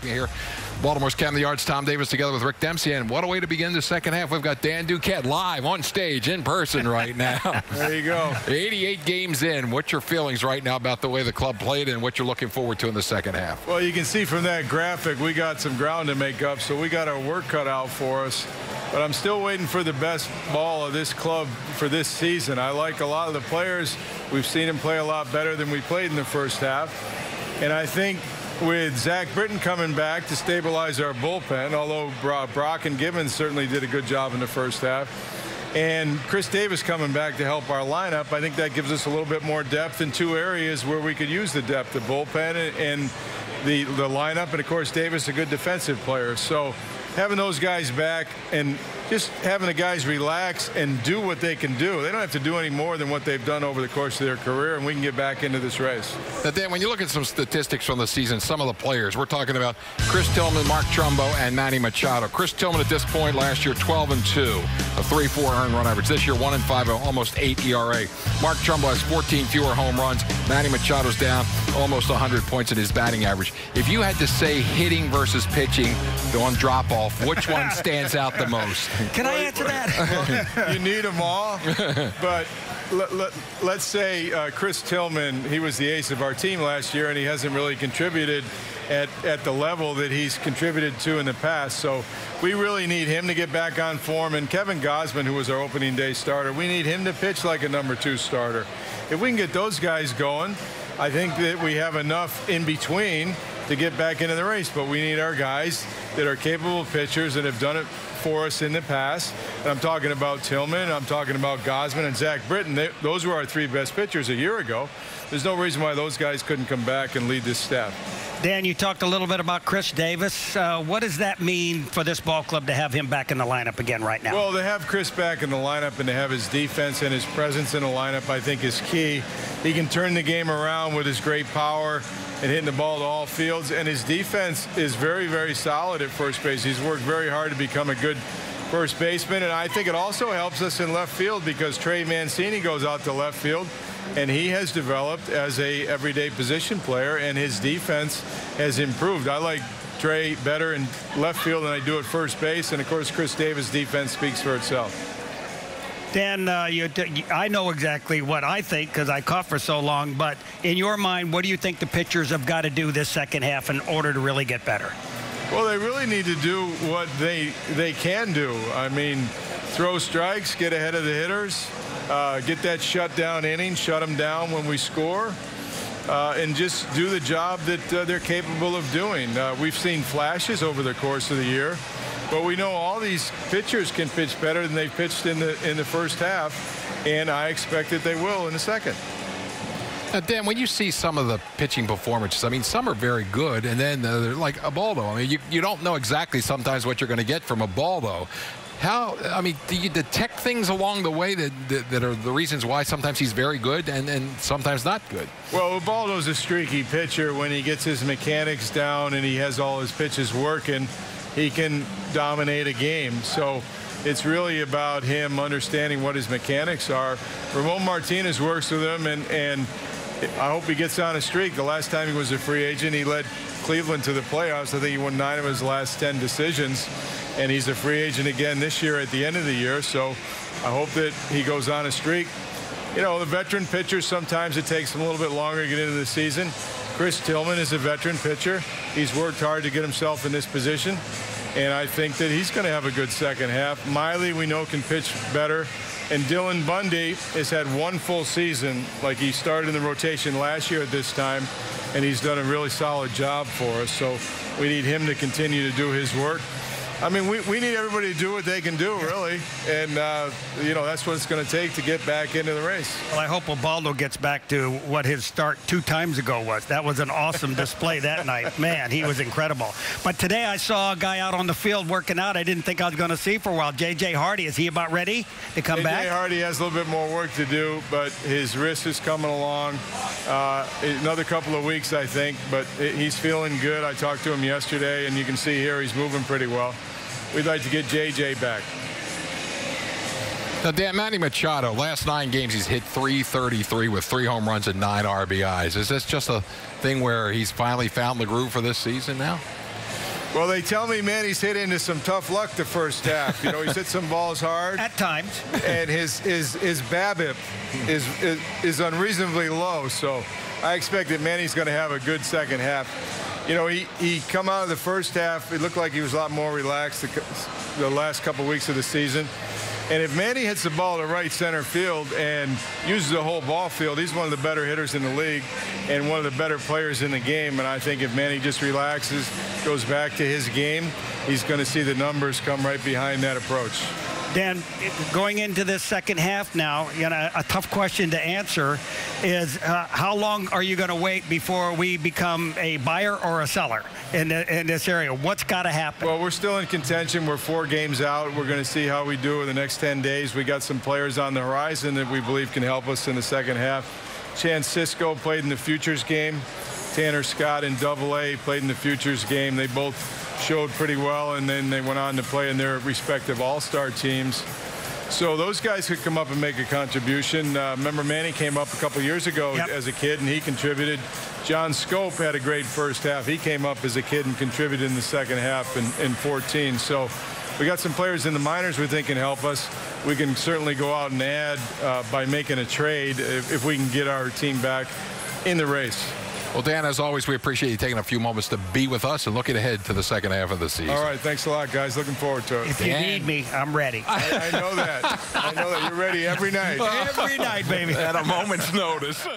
here. Baltimore's Cam the Yards, Tom Davis together with Rick Dempsey. And what a way to begin the second half. We've got Dan Duquette live on stage in person right now. There you go. 88 games in. What's your feelings right now about the way the club played and what you're looking forward to in the second half? Well, you can see from that graphic we got some ground to make up, so we got our work cut out for us. But I'm still waiting for the best ball of this club for this season. I like a lot of the players. We've seen them play a lot better than we played in the first half. And I think with Zach Britton coming back to stabilize our bullpen, although Brock and Gibbons certainly did a good job in the first half, and Chris Davis coming back to help our lineup, I think that gives us a little bit more depth in two areas where we could use the depth, the bullpen and the lineup. And, of course, Davis, a good defensive player. So having those guys back and just having the guys relax and do what they can do. They don't have to do any more than what they've done over the course of their career, and we can get back into this race. Now, Dan, when you look at some statistics from the season, some of the players, we're talking about Chris Tillman, Mark Trumbo, and Manny Machado. Chris Tillman at this point last year, 12-2, a 3.4 earned run average. This year, 1-5, almost 8 ERA. Mark Trumbo has 14 fewer home runs. Manny Machado's down almost 100 points in his batting average. If you had to say hitting versus pitching on drop-off, which one stands out the most? Can I answer that? Well, you need them all, but let's say Chris Tillman, he was the ace of our team last year, and he hasn't really contributed at the level that he's contributed to in the past. So we really need him to get back on form. And Kevin Gausman, who was our opening day starter, we need him to pitch like a #2 starter. If we can get those guys going, I think that we have enough in between to get back into the race. But we need our guys that are capable pitchers that have done it for us in the past. And I'm talking about Tillman, I'm talking about Gausman and Zach Britton. Those were our three best pitchers a year ago. There's no reason why those guys couldn't come back and lead this staff. Dan, you talked a little bit about Chris Davis. What does that mean for this ball club to have him back in the lineup again right now? Well, to have Chris back in the lineup and to have his defense and his presence in the lineup, I think is key. He can turn the game around with his great power and hitting the ball to all fields. And his defense is very, very solid at first base. He's worked very hard to become a good first baseman. And I think it also helps us in left field because Trey Mancini goes out to left field. And he has developed as a everyday position player, and his defense has improved. I like Trey better in left field than I do at first base. And, of course, Chris Davis' defense speaks for itself. Dan, I know exactly what I think because I caught for so long. But in your mind, what do you think the pitchers have got to do this second half in order to really get better? Well, they really need to do what they can do. I mean, throw strikes, get ahead of the hitters. Get that shutdown inning, shut them down when we score, and just do the job that they're capable of doing. We've seen flashes over the course of the year, but we know all these pitchers can pitch better than they've pitched in the first half, and I expect that they will in the second. Now, Dan, when you see some of the pitching performances, I mean, some are very good, and then they're like Ubaldo. I mean, you don't know exactly sometimes what you're going to get from Ubaldo. I mean, do you detect things along the way that are the reasons why sometimes he's very good and sometimes not good? Well, Ubaldo's a streaky pitcher. When he gets his mechanics down and he has all his pitches working, he can dominate a game. So it's really about him understanding what his mechanics are. Ramon Martinez works with him, and I hope he gets on a streak. The last time he was a free agent, he led Cleveland to the playoffs. I think he won 9 of his last 10 decisions. And he's a free agent again this year at the end of the year. So I hope that he goes on a streak. You know, the veteran pitchers, sometimes it takes them a little bit longer to get into the season. Chris Tillman is a veteran pitcher. He's worked hard to get himself in this position. And I think that he's going to have a good second half. Miley, we know, can pitch better. And Dylan Bundy has had one full season, like he started in the rotation last year at this time. And he's done a really solid job for us. So we need him to continue to do his work. I mean, we need everybody to do what they can do, really. And, you know, that's what it's going to take to get back into the race. Well, I hope Ubaldo gets back to what his start 2 times ago was. That was an awesome display that night. Man, he was incredible. But today I saw a guy out on the field working out I didn't think I was going to see for a while. J.J. Hardy, is he about ready to come back? J.J. Hardy has a little bit more work to do, but his wrist is coming along. Another couple of weeks, I think, but he's feeling good. I talked to him yesterday, and you can see here he's moving pretty well. We'd like to get J.J. back. Now, Dan, Manny Machado, last 9 games, he's hit .333 with 3 home runs and 9 RBIs. Is this just a thing where he's finally found the groove for this season now? Well, they tell me Manny's hit into some tough luck the first half. You know, he's hit some balls hard. At times. And his BABIP is unreasonably low. So I expect that Manny's going to have a good second half. You know, he come out of the first half, it looked like he was a lot more relaxed the last couple weeks of the season. And if Manny hits the ball to right center field and uses the whole ball field, he's one of the better hitters in the league and one of the better players in the game. And I think if Manny just relaxes, goes back to his game, he's going to see the numbers come right behind that approach. Dan, going into this second half now, you know, a tough question to answer is how long are you going to wait before we become a buyer or a seller in this area? What's got to happen? Well, we're still in contention. We're 4 games out. We're going to see how we do in the next 10 days. We got some players on the horizon that we believe can help us in the second half. Chance Cisco played in the Futures game. Tanner Scott in Double-A played in the Futures game. They both showed pretty well, and then they went on to play in their respective all-star teams. So those guys could come up and make a contribution. Remember, Manny came up a couple years ago as a kid, and he contributed. John Scope had a great first half. He came up as a kid and contributed in the second half in 14. So we got some players in the minors we think can help us. We can certainly go out and add by making a trade if we can get our team back in the race. Well, Dan, as always, we appreciate you taking a few moments to be with us and looking ahead to the second half of the season. All right. Thanks a lot, guys. Looking forward to it. If you need me, I'm ready. I know that. I know that. You're ready every night. Every night, baby. At a moment's notice.